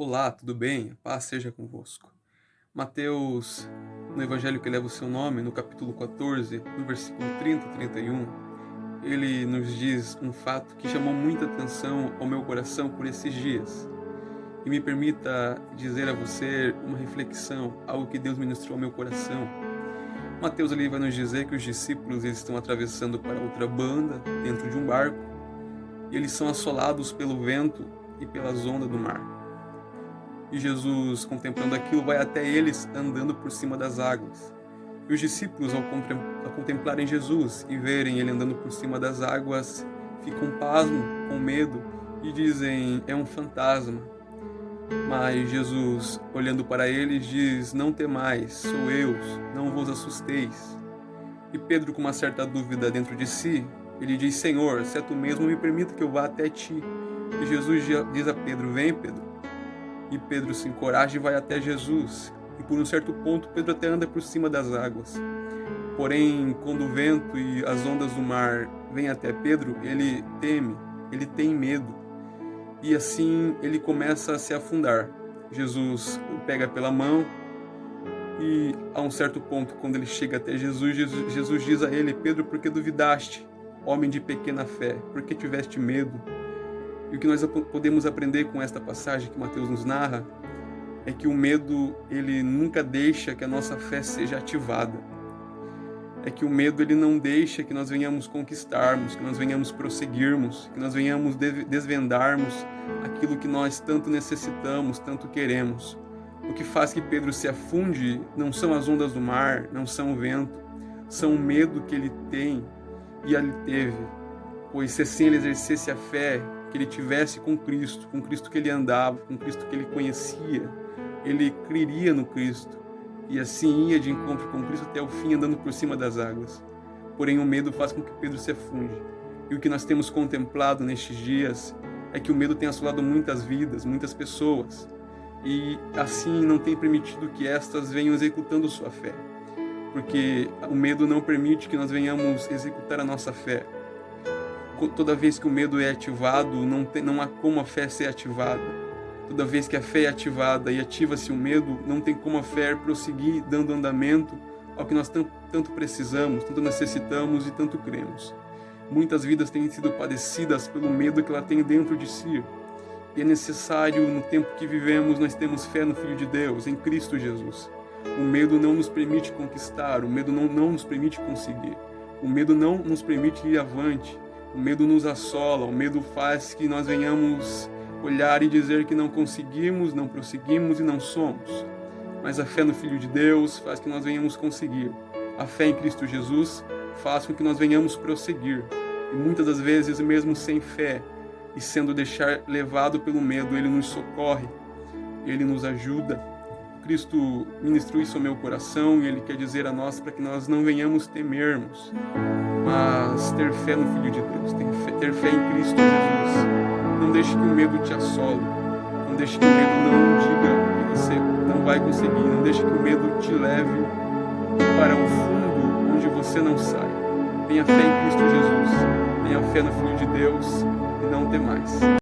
Olá, tudo bem? A paz seja convosco. Mateus, no evangelho que leva o seu nome, no capítulo 14, no versículo 30 e 31, ele nos diz um fato que chamou muita atenção ao meu coração por esses dias. E me permita dizer a você uma reflexão, algo que Deus ministrou ao meu coração. Mateus ali vai nos dizer que os discípulos eles estão atravessando para outra banda, dentro de um barco, e eles são assolados pelo vento e pelas ondas do mar. E Jesus, contemplando aquilo, vai até eles andando por cima das águas. E os discípulos, ao contemplarem Jesus e verem ele andando por cima das águas, ficam pasmos, com medo, e dizem, é um fantasma. Mas Jesus, olhando para eles, diz, não temais, sou eu, não vos assusteis. E Pedro, com uma certa dúvida dentro de si, ele diz, Senhor, se é tu mesmo, me permita que eu vá até ti. E Jesus diz a Pedro, vem Pedro. E Pedro se encoraja e vai até Jesus. E por um certo ponto, Pedro até anda por cima das águas. Porém, quando o vento e as ondas do mar vêm até Pedro, ele teme, ele tem medo. E assim ele começa a se afundar. Jesus o pega pela mão e a um certo ponto, quando ele chega até Jesus, Jesus diz a ele, Pedro, por que duvidaste? Homem de pequena fé, por que tiveste medo? E o que nós podemos aprender com esta passagem que Mateus nos narra é que o medo, ele nunca deixa que a nossa fé seja ativada. É que o medo, ele não deixa que nós venhamos conquistarmos, que nós venhamos prosseguirmos, que nós venhamos desvendarmos aquilo que nós tanto necessitamos, tanto queremos. O que faz que Pedro se afunde não são as ondas do mar, não são o vento, são o medo que ele tem e ele teve. Pois se assim ele exercesse a fé que ele tivesse com Cristo que ele andava, com Cristo que ele conhecia, ele creria no Cristo e assim ia de encontro com Cristo até o fim, andando por cima das águas. Porém, o medo faz com que Pedro se afunde. E o que nós temos contemplado nestes dias é que o medo tem assolado muitas vidas, muitas pessoas, e assim não tem permitido que estas venham executando sua fé, porque o medo não permite que nós venhamos executar a nossa fé. Toda vez que o medo é ativado, não há como a fé ser ativada. Toda vez que a fé é ativada e ativa-se o medo, não tem como a fé prosseguir dando andamento ao que nós tanto precisamos, tanto necessitamos e tanto cremos. Muitas vidas têm sido padecidas pelo medo que ela tem dentro de si. E é necessário, no tempo que vivemos, nós temos fé no Filho de Deus, em Cristo Jesus. O medo não nos permite conquistar, o medo não nos permite conseguir. O medo não nos permite ir avante. O medo nos assola, o medo faz que nós venhamos olhar e dizer que não conseguimos, não prosseguimos e não somos. Mas a fé no Filho de Deus faz que nós venhamos conseguir. A fé em Cristo Jesus faz com que nós venhamos prosseguir. E muitas das vezes, mesmo sem fé e sendo levado pelo medo, Ele nos socorre, Ele nos ajuda. Cristo ministrou isso ao meu coração e Ele quer dizer a nós para que nós não venhamos temermos, mas ter fé no Filho de Deus, ter fé em Cristo Jesus. Não deixe que o medo te assole, não deixe que o medo não diga que você não vai conseguir, não deixe que o medo te leve para um fundo onde você não sai. Tenha fé em Cristo Jesus, tenha fé no Filho de Deus e não temais.